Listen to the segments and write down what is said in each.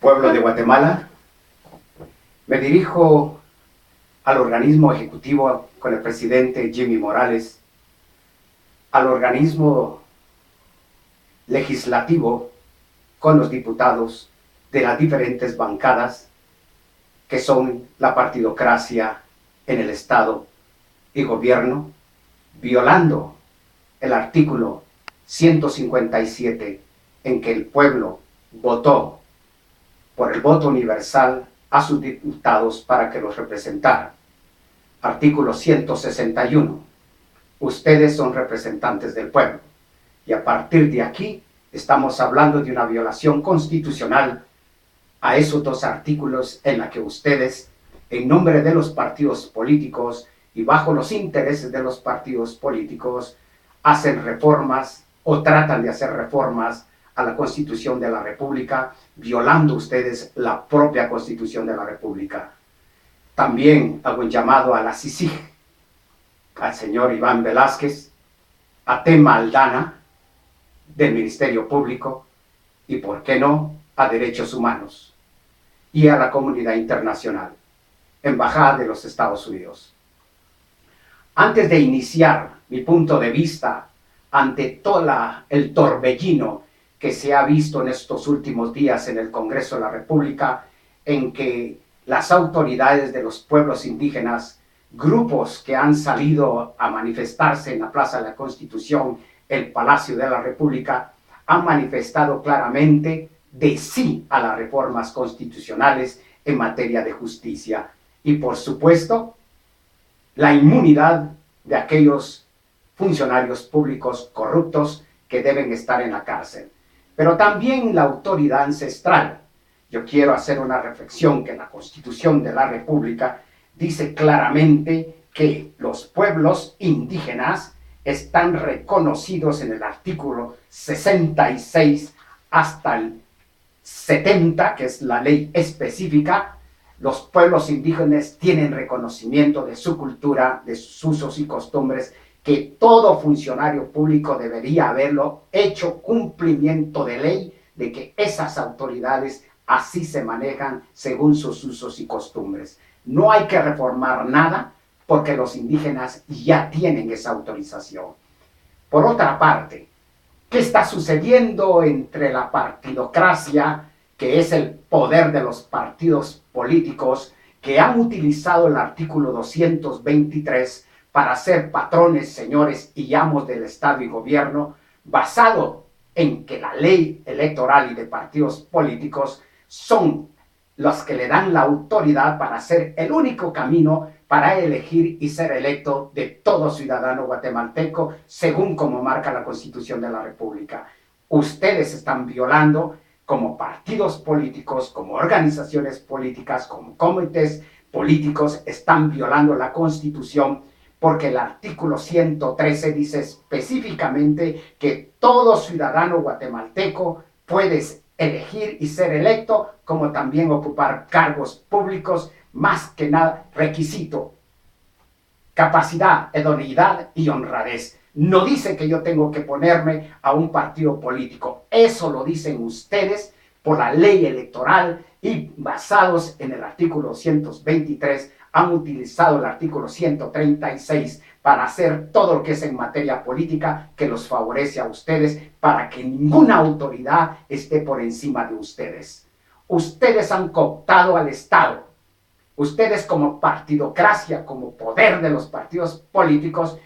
Pueblo de Guatemala, me dirijo al organismo ejecutivo con el presidente Jimmy Morales, al organismo legislativo con los diputados de las diferentes bancadas que son la partidocracia en el Estado y gobierno, violando el artículo 157 en que el pueblo votó por el voto universal a sus diputados para que los representaran. Artículo 161. Ustedes son representantes del pueblo. Y a partir de aquí estamos hablando de una violación constitucional a esos dos artículos en la que ustedes, en nombre de los partidos políticos y bajo los intereses de los partidos políticos, hacen reformas o tratan de hacer reformas a la Constitución de la República, violando ustedes la propia Constitución de la República. También hago un llamado a la CICIG, al señor Iván Velázquez, a Tema Aldana, del Ministerio Público, y por qué no, a Derechos Humanos, y a la comunidad internacional, Embajada de los Estados Unidos. Antes de iniciar mi punto de vista ante todo el torbellino que se ha visto en estos últimos días en el Congreso de la República, en que las autoridades de los pueblos indígenas, grupos que han salido a manifestarse en la Plaza de la Constitución, el Palacio de la República, han manifestado claramente de sí a las reformas constitucionales en materia de justicia. Y por supuesto, la inmunidad de aquellos funcionarios públicos corruptos que deben estar en la cárcel. Pero también la autoridad ancestral. Yo quiero hacer una reflexión que la Constitución de la República dice claramente que los pueblos indígenas están reconocidos en el artículo 66 hasta el 70, que es la ley específica. Los pueblos indígenas tienen reconocimiento de su cultura, de sus usos y costumbres, que todo funcionario público debería haberlo hecho cumplimiento de ley, de que esas autoridades así se manejan según sus usos y costumbres. No hay que reformar nada porque los indígenas ya tienen esa autorización. Por otra parte, ¿qué está sucediendo entre la partidocracia, que es el poder de los partidos políticos, que han utilizado el artículo 223 para ser patrones, señores y amos del Estado y gobierno, basado en que la ley electoral y de partidos políticos son los que le dan la autoridad para ser el único camino para elegir y ser electo de todo ciudadano guatemalteco, según como marca la Constitución de la República? Ustedes están violando, como partidos políticos, como organizaciones políticas, como comités políticos, están violando la Constitución, porque el artículo 113 dice específicamente que todo ciudadano guatemalteco puede elegir y ser electo, como también ocupar cargos públicos, más que nada requisito, capacidad, idoneidad y honradez. No dice que yo tengo que ponerme a un partido político, eso lo dicen ustedes por la ley electoral y basados en el artículo 123 han utilizado el artículo 136 para hacer todo lo que es en materia política que los favorece a ustedes, para que ninguna autoridad esté por encima de ustedes. Ustedes han cooptado al Estado. Ustedes, como partidocracia, como poder de los partidos políticos,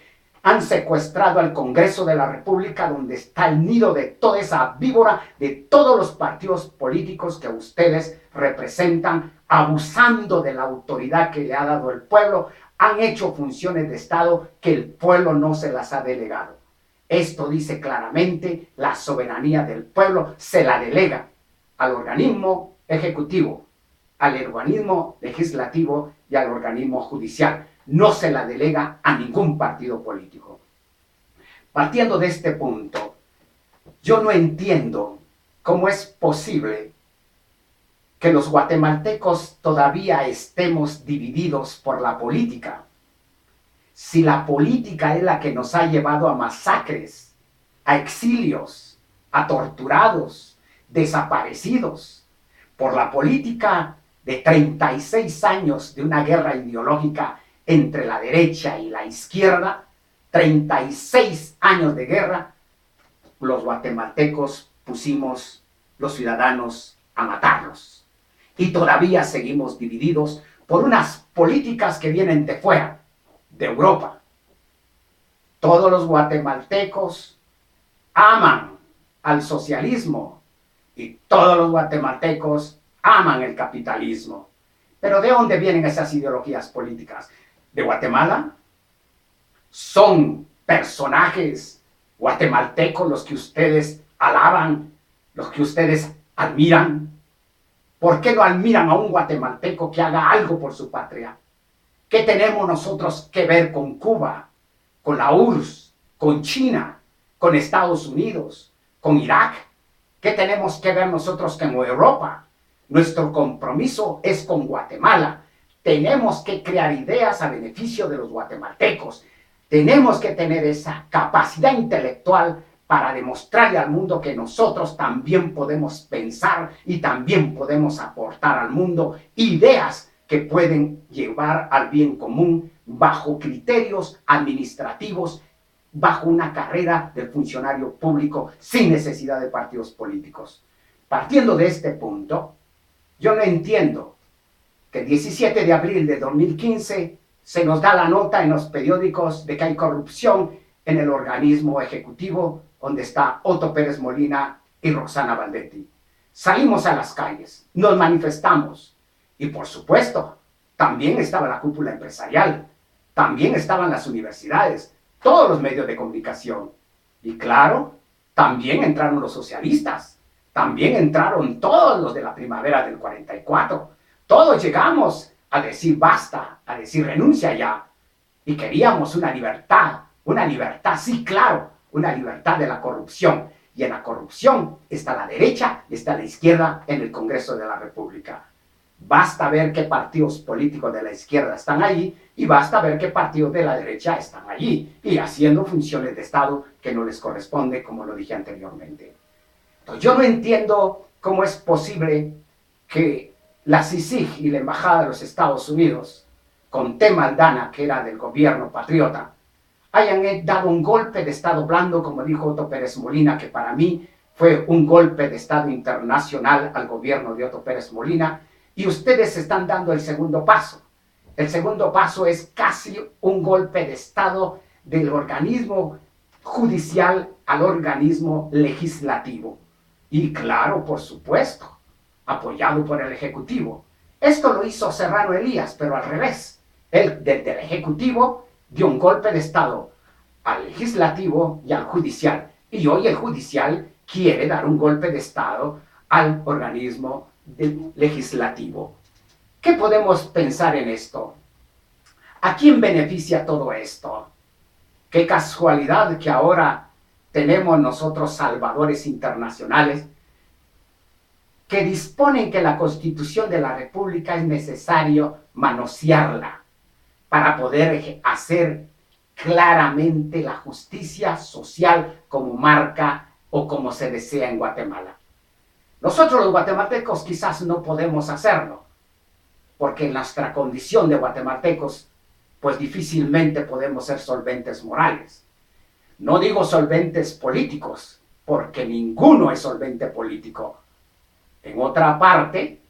han secuestrado al Congreso de la República, donde está el nido de toda esa víbora de todos los partidos políticos que ustedes representan, abusando de la autoridad que le ha dado el pueblo. Han hecho funciones de Estado que el pueblo no se las ha delegado. Esto dice claramente: la soberanía del pueblo se la delega al organismo ejecutivo, al organismo legislativo y al organismo judicial. No se la delega a ningún partido político. Partiendo de este punto, yo no entiendo cómo es posible que los guatemaltecos todavía estemos divididos por la política. Si la política es la que nos ha llevado a masacres, a exilios, a torturados, desaparecidos. por la política de 36 años de una guerra ideológica entre la derecha y la izquierda, 36 años de guerra, los guatemaltecos pusimos los ciudadanos a matarlos. Y todavía seguimos divididos por unas políticas que vienen de fuera, de Europa. Todos los guatemaltecos aman al socialismo y todos los guatemaltecos aman el capitalismo. Pero ¿de dónde vienen esas ideologías políticas? ¿De Guatemala? ¿Son personajes guatemaltecos los que ustedes alaban, los que ustedes admiran? ¿Por qué no admiran a un guatemalteco que haga algo por su patria? ¿Qué tenemos nosotros que ver con Cuba, con la URSS, con China, con Estados Unidos, con Irak? ¿Qué tenemos que ver nosotros con Europa? Nuestro compromiso es con Guatemala. Tenemos que crear ideas a beneficio de los guatemaltecos. Tenemos que tener esa capacidad intelectual para demostrarle al mundo que nosotros también podemos pensar y también podemos aportar al mundo ideas que pueden llevar al bien común bajo criterios administrativos, bajo una carrera del funcionario público sin necesidad de partidos políticos. Partiendo de este punto, yo no entiendo que el 17 de abril de 2015 se nos da la nota en los periódicos de que hay corrupción en el organismo ejecutivo donde está Otto Pérez Molina y Roxana Valdetti. Salimos a las calles, nos manifestamos y por supuesto también estaba la cúpula empresarial, también estaban las universidades, todos los medios de comunicación y claro, también entraron los socialistas, también entraron todos los de la primavera del 44, todos llegamos a decir basta, a decir renuncia ya y queríamos una libertad, sí, claro, una libertad de la corrupción. Y en la corrupción está la derecha y está la izquierda en el Congreso de la República. Basta ver qué partidos políticos de la izquierda están allí y basta ver qué partidos de la derecha están allí y haciendo funciones de Estado que no les corresponde, como lo dije anteriormente. Entonces, yo no entiendo cómo es posible que la CICIG y la Embajada de los Estados Unidos, con T. Maldana, que era del gobierno patriota, hayan dado un golpe de Estado blando, como dijo Otto Pérez Molina, que para mí fue un golpe de Estado internacional al gobierno de Otto Pérez Molina, y ustedes están dando el segundo paso. El segundo paso es casi un golpe de Estado del organismo judicial al organismo legislativo. Y claro, por supuesto, apoyado por el Ejecutivo. Esto lo hizo Serrano Elías, pero al revés. Él, desde el Ejecutivo, dio un golpe de Estado al legislativo y al judicial. Y hoy el judicial quiere dar un golpe de Estado al organismo legislativo. ¿Qué podemos pensar en esto? ¿A quién beneficia todo esto? Qué casualidad que ahora tenemos nosotros salvadores internacionales que disponen que la Constitución de la República es necesario manosearla para poder hacer claramente la justicia social como marca o como se desea en Guatemala. Nosotros los guatemaltecos quizás no podemos hacerlo, porque en nuestra condición de guatemaltecos, pues difícilmente podemos ser solventes morales. No digo solventes políticos, porque ninguno es solvente político. En otra parte,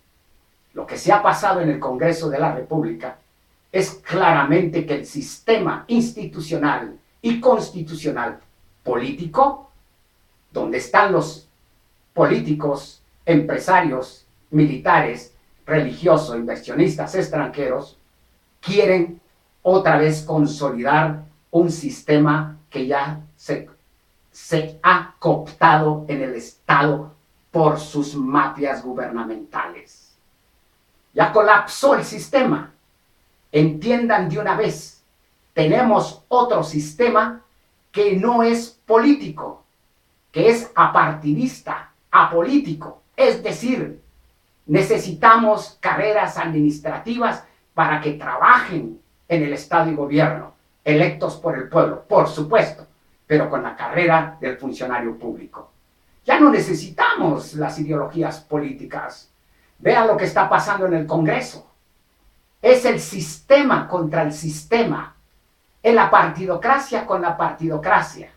lo que se ha pasado en el Congreso de la República es claramente que el sistema institucional y constitucional político, donde están los políticos, empresarios, militares, religiosos, inversionistas extranjeros, quieren otra vez consolidar un sistema que ya se ha cooptado en el Estado por sus mafias gubernamentales. Ya colapsó el sistema. Entiendan de una vez, tenemos otro sistema que no es político, que es apartidista, apolítico. Es decir, necesitamos carreras administrativas para que trabajen en el Estado y gobierno, electos por el pueblo, por supuesto, pero con la carrera del funcionario público. Ya no necesitamos las ideologías políticas. Vean lo que está pasando en el Congreso. Es el sistema contra el sistema. Es la partidocracia con la partidocracia.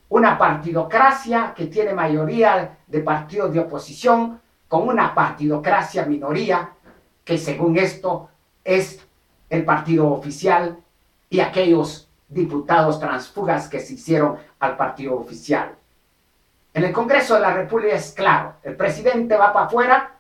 Una partidocracia que tiene mayoría de partidos de oposición con una partidocracia minoría que según esto es el partido oficial y aquellos diputados transfugas que se hicieron al partido oficial. En el Congreso de la República es claro, el presidente va para afuera,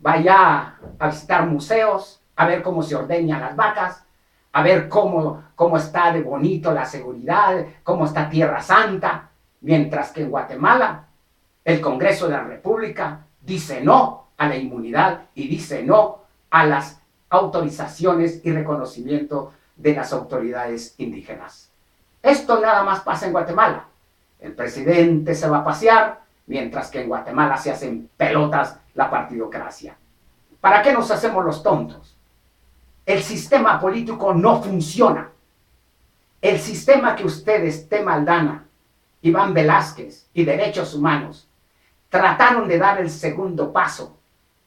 va ya a visitar museos, a ver cómo se ordeñan las vacas, a ver cómo está de bonito la seguridad, cómo está Tierra Santa, mientras que en Guatemala el Congreso de la República dice no a la inmunidad y dice no a las autorizaciones y reconocimiento de las autoridades indígenas. Esto nada más pasa en Guatemala. El presidente se va a pasear, mientras que en Guatemala se hacen pelotas la partidocracia. ¿Para qué nos hacemos los tontos? El sistema político no funciona. El sistema que ustedes, Tema Aldana, Iván Velázquez y Derechos Humanos, trataron de dar el segundo paso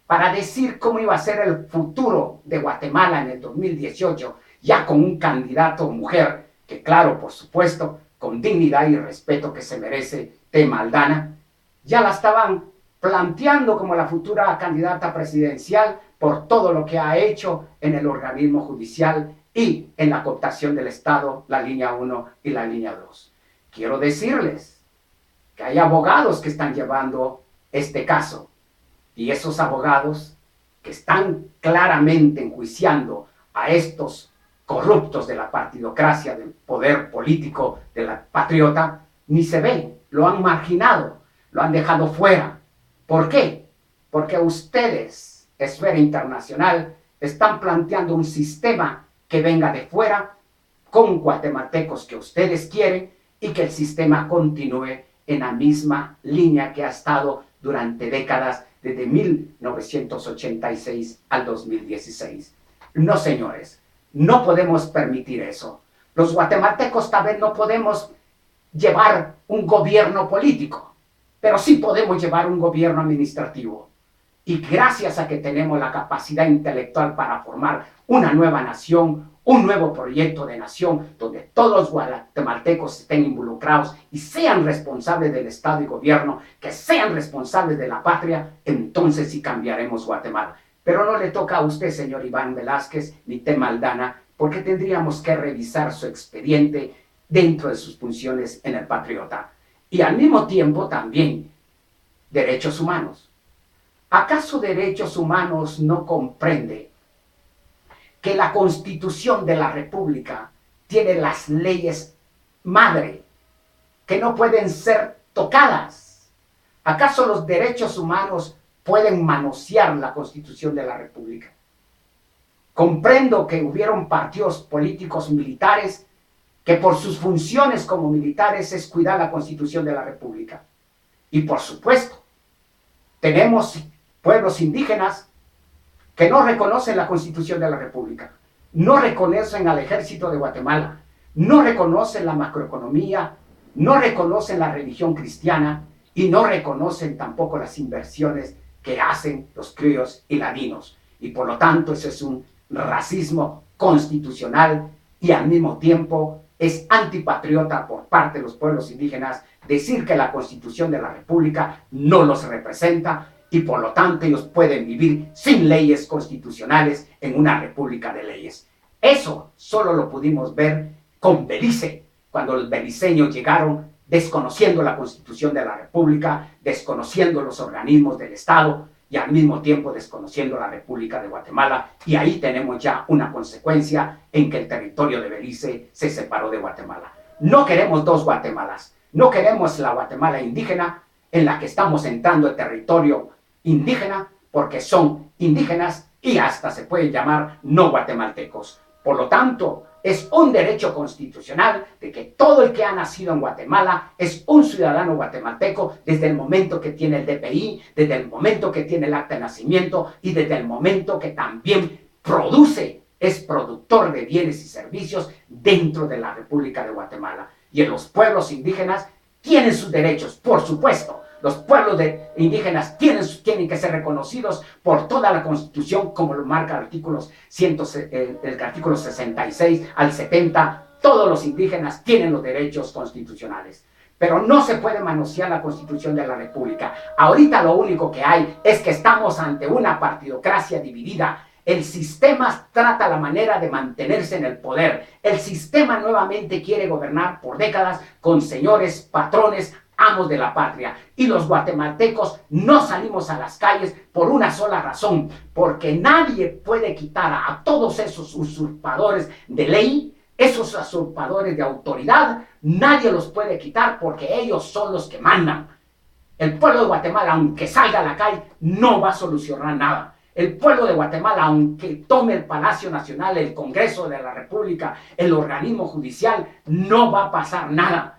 para decir cómo iba a ser el futuro de Guatemala en el 2018, ya con un candidato mujer, que claro, por supuesto, con dignidad y respeto que se merece Tema Aldana, ya la estaban planteando como la futura candidata presidencial por todo lo que ha hecho en el organismo judicial y en la cooptación del Estado, la línea 1 y la línea 2. Quiero decirles que hay abogados que están llevando este caso y esos abogados que están claramente enjuiciando a estos corruptos de la partidocracia, del poder político de la patriota, ni se ven, lo han marginado, lo han dejado fuera. ¿Por qué? Porque ustedes, esfera internacional, están planteando un sistema que venga de fuera con guatemaltecos que ustedes quieren y que el sistema continúe en la misma línea que ha estado durante décadas, desde 1986 al 2016. No, señores, no podemos permitir eso. Los guatemaltecos tal vez no podemos llevar un gobierno político, pero sí podemos llevar un gobierno administrativo. Y gracias a que tenemos la capacidad intelectual para formar una nueva nación, un nuevo proyecto de nación, donde todos los guatemaltecos estén involucrados y sean responsables del Estado y gobierno, que sean responsables de la patria, entonces sí cambiaremos Guatemala. Pero no le toca a usted, señor Iván Velázquez, ni Tema Aldana, porque tendríamos que revisar su expediente dentro de sus funciones en el Patriota. Y al mismo tiempo también derechos humanos. ¿Acaso derechos humanos no comprende que la Constitución de la República tiene las leyes madre que no pueden ser tocadas? ¿Acaso los derechos humanos pueden manosear la Constitución de la República? Comprendo que hubieron partidos políticos militares que por sus funciones como militares es cuidar la Constitución de la República. Y por supuesto, tenemos pueblos indígenas que no reconocen la Constitución de la República, no reconocen al Ejército de Guatemala, no reconocen la macroeconomía, no reconocen la religión cristiana y no reconocen tampoco las inversiones que hacen los criollos y ladinos. Y por lo tanto, eso es un racismo constitucional y al mismo tiempo es antipatriota por parte de los pueblos indígenas decir que la Constitución de la República no los representa y por lo tanto ellos pueden vivir sin leyes constitucionales en una república de leyes. Eso solo lo pudimos ver con Belice, cuando los beliceños llegaron desconociendo la Constitución de la República, desconociendo los organismos del Estado y al mismo tiempo desconociendo la República de Guatemala. Y ahí tenemos ya una consecuencia en que el territorio de Belice se separó de Guatemala. No queremos dos Guatemalas, no queremos la Guatemala indígena en la que estamos entrando el territorio indígena porque son indígenas y hasta se pueden llamar no guatemaltecos. Por lo tanto, es un derecho constitucional de que todo el que ha nacido en Guatemala es un ciudadano guatemalteco desde el momento que tiene el DPI, desde el momento que tiene el acta de nacimiento y desde el momento que también produce, es productor de bienes y servicios dentro de la República de Guatemala. Y en los pueblos indígenas tienen sus derechos, por supuesto. Los pueblos indígenas tienen que ser reconocidos por toda la Constitución, como lo marca el artículo 66 al 70. Todos los indígenas tienen los derechos constitucionales. Pero no se puede manosear la Constitución de la República. Ahorita lo único que hay es que estamos ante una partidocracia dividida. El sistema trata la manera de mantenerse en el poder. El sistema nuevamente quiere gobernar por décadas con señores, patrones, amos de la patria. Y los guatemaltecos no salimos a las calles por una sola razón, porque nadie puede quitar a todos esos usurpadores de ley, esos usurpadores de autoridad, nadie los puede quitar porque ellos son los que mandan. El pueblo de Guatemala, aunque salga a la calle, no va a solucionar nada. El pueblo de Guatemala, aunque tome el Palacio Nacional, el Congreso de la República, el organismo judicial, no va a pasar nada.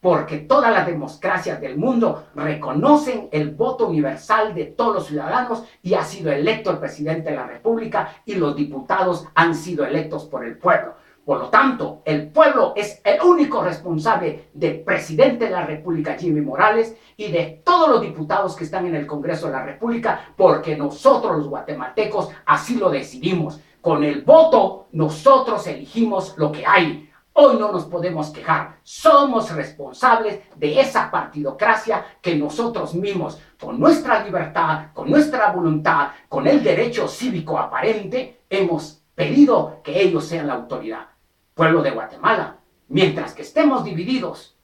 Porque todas las democracias del mundo reconocen el voto universal de todos los ciudadanos y ha sido electo el presidente de la República y los diputados han sido electos por el pueblo. Por lo tanto, el pueblo es el único responsable del presidente de la República, Jimmy Morales, y de todos los diputados que están en el Congreso de la República, porque nosotros los guatemaltecos así lo decidimos. Con el voto nosotros elegimos lo que hay. Hoy no nos podemos quejar. Somos responsables de esa partidocracia que nosotros mismos, con nuestra libertad, con nuestra voluntad, con el derecho cívico aparente, hemos pedido que ellos sean la autoridad. Pueblo de Guatemala, mientras que estemos divididos,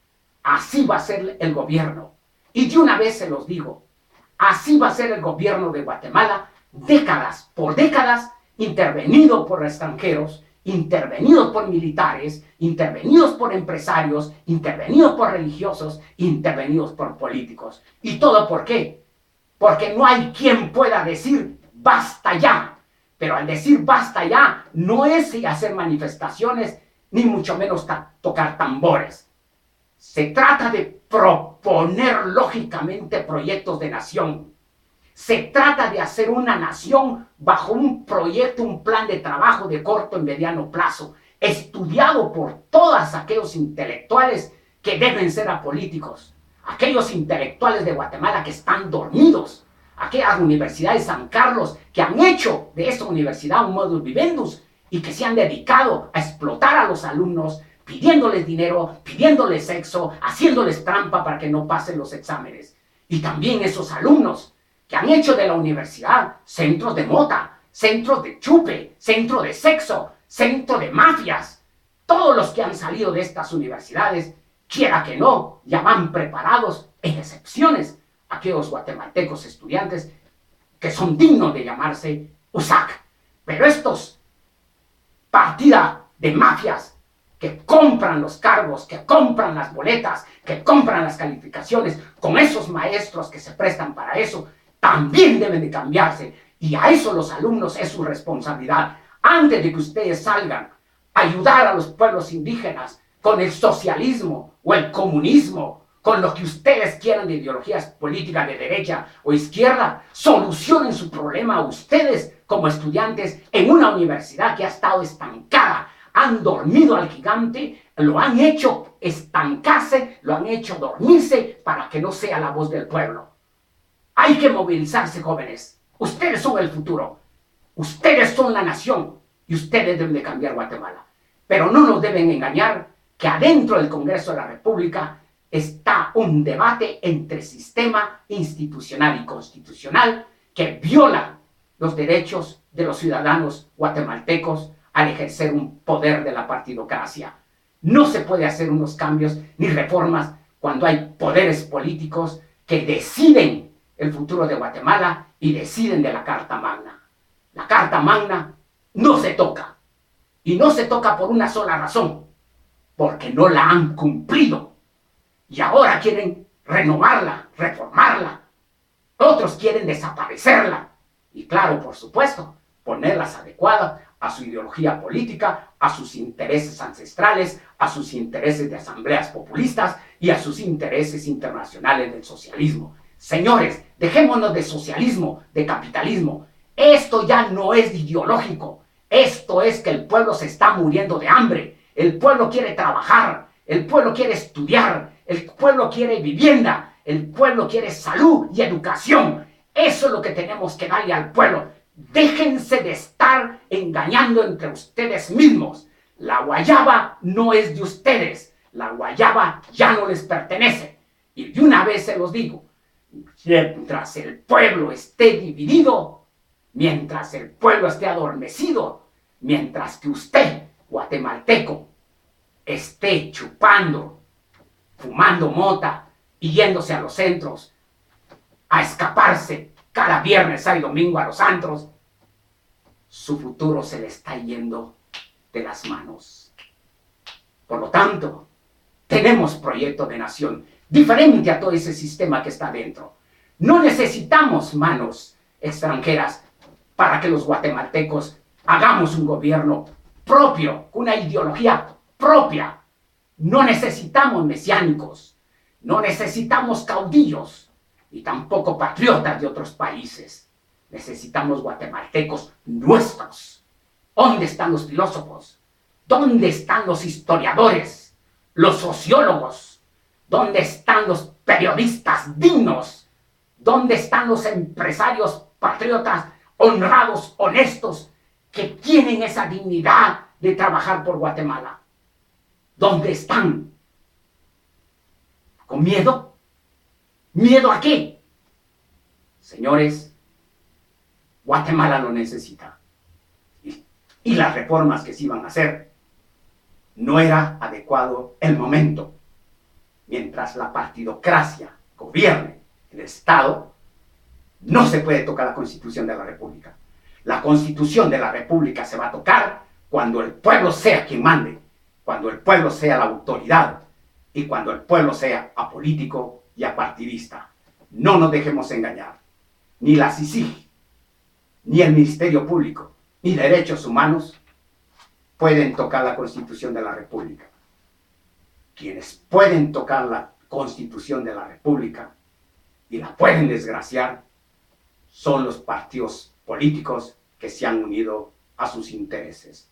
así va a ser el gobierno. Y de una vez se los digo, así va a ser el gobierno de Guatemala, décadas por décadas, intervenido por extranjeros, intervenidos por militares, intervenidos por empresarios, intervenidos por religiosos, intervenidos por políticos. ¿Y todo por qué? Porque no hay quien pueda decir basta ya. Pero al decir basta ya, no es hacer manifestaciones, ni mucho menos tocar tambores. Se trata de proponer lógicamente proyectos de nación. Se trata de hacer una nación bajo un proyecto, un plan de trabajo de corto y mediano plazo, estudiado por todos aquellos intelectuales que deben ser apolíticos, aquellos intelectuales de Guatemala que están dormidos, aquellas universidades de San Carlos que han hecho de esta universidad un modus vivendus y que se han dedicado a explotar a los alumnos, pidiéndoles dinero, pidiéndoles sexo, haciéndoles trampa para que no pasen los exámenes. Y también esos alumnos que han hecho de la universidad centros de mota, centros de chupe, centro de sexo, centro de mafias. Todos los que han salido de estas universidades, quiera que no, ya van preparados, en excepciones, aquellos guatemaltecos estudiantes que son dignos de llamarse USAC. Pero estos partida de mafias que compran los cargos, que compran las boletas, que compran las calificaciones, con esos maestros que se prestan para eso, también deben de cambiarse. Y a eso los alumnos es su responsabilidad. Antes de que ustedes salgan a ayudar a los pueblos indígenas con el socialismo o el comunismo, con lo que ustedes quieran de ideologías políticas de derecha o izquierda, solucionen su problema ustedes como estudiantes en una universidad que ha estado estancada. Han dormido al gigante, lo han hecho estancarse, lo han hecho dormirse para que no sea la voz del pueblo. Hay que movilizarse, jóvenes. Ustedes son el futuro. Ustedes son la nación y ustedes deben de cambiar Guatemala. Pero no nos deben engañar que adentro del Congreso de la República está un debate entre sistema institucional y constitucional que viola los derechos de los ciudadanos guatemaltecos al ejercer un poder de la partidocracia. No se puede hacer unos cambios ni reformas cuando hay poderes políticos que deciden el futuro de Guatemala y deciden de la Carta Magna. La Carta Magna no se toca. Y no se toca por una sola razón, porque no la han cumplido. Y ahora quieren renovarla, reformarla. Otros quieren desaparecerla. Y claro, por supuesto, ponerlas adecuadas a su ideología política, a sus intereses ancestrales, a sus intereses de asambleas populistas y a sus intereses internacionales del socialismo. Señores, dejémonos de socialismo, de capitalismo. Esto ya no es ideológico. Esto es que el pueblo se está muriendo de hambre. El pueblo quiere trabajar. El pueblo quiere estudiar. El pueblo quiere vivienda. El pueblo quiere salud y educación. Eso es lo que tenemos que darle al pueblo. Déjense de estar engañando entre ustedes mismos. La guayaba no es de ustedes. La guayaba ya no les pertenece. Y de una vez se los digo, mientras el pueblo esté dividido, mientras el pueblo esté adormecido, mientras que usted, guatemalteco, esté chupando, fumando mota y yéndose a los centros a escaparse cada viernes, sábado y domingo a los antros, su futuro se le está yendo de las manos. Por lo tanto, tenemos proyecto de nación diferente a todo ese sistema que está dentro. No necesitamos manos extranjeras para que los guatemaltecos hagamos un gobierno propio, con una ideología propia. No necesitamos mesiánicos, no necesitamos caudillos y tampoco patriotas de otros países. Necesitamos guatemaltecos nuestros. ¿Dónde están los filósofos? ¿Dónde están los historiadores? Los sociólogos. ¿Dónde están los periodistas dignos? ¿Dónde están los empresarios patriotas honrados, honestos, que tienen esa dignidad de trabajar por Guatemala? ¿Dónde están? ¿Con miedo? ¿Miedo a qué? Señores, Guatemala lo necesita. Y las reformas que se iban a hacer, no era adecuado el momento. Mientras la partidocracia gobierne el Estado, no se puede tocar la Constitución de la República. La Constitución de la República se va a tocar cuando el pueblo sea quien mande, cuando el pueblo sea la autoridad y cuando el pueblo sea apolítico y apartidista. No nos dejemos engañar. Ni la CICIG, ni el Ministerio Público, ni Derechos Humanos pueden tocar la Constitución de la República. Quienes pueden tocar la Constitución de la República y la pueden desgraciar son los partidos políticos que se han unido a sus intereses.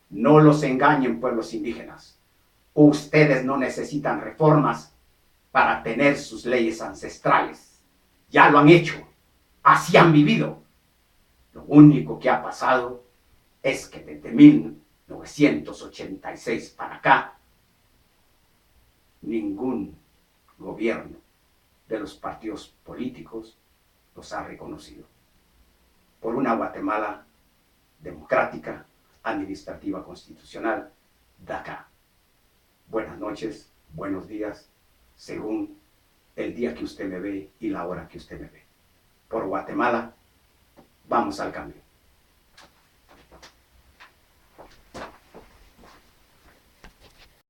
No los engañen, pueblos indígenas. Ustedes no necesitan reformas para tener sus leyes ancestrales. Ya lo han hecho. Así han vivido. Lo único que ha pasado es que desde 1986 para acá, ningún gobierno de los partidos políticos los ha reconocido. Por una Guatemala democrática, administrativa, constitucional, de acá. Buenas noches, buenos días, según el día que usted me ve y la hora que usted me ve. Por Guatemala, vamos al cambio.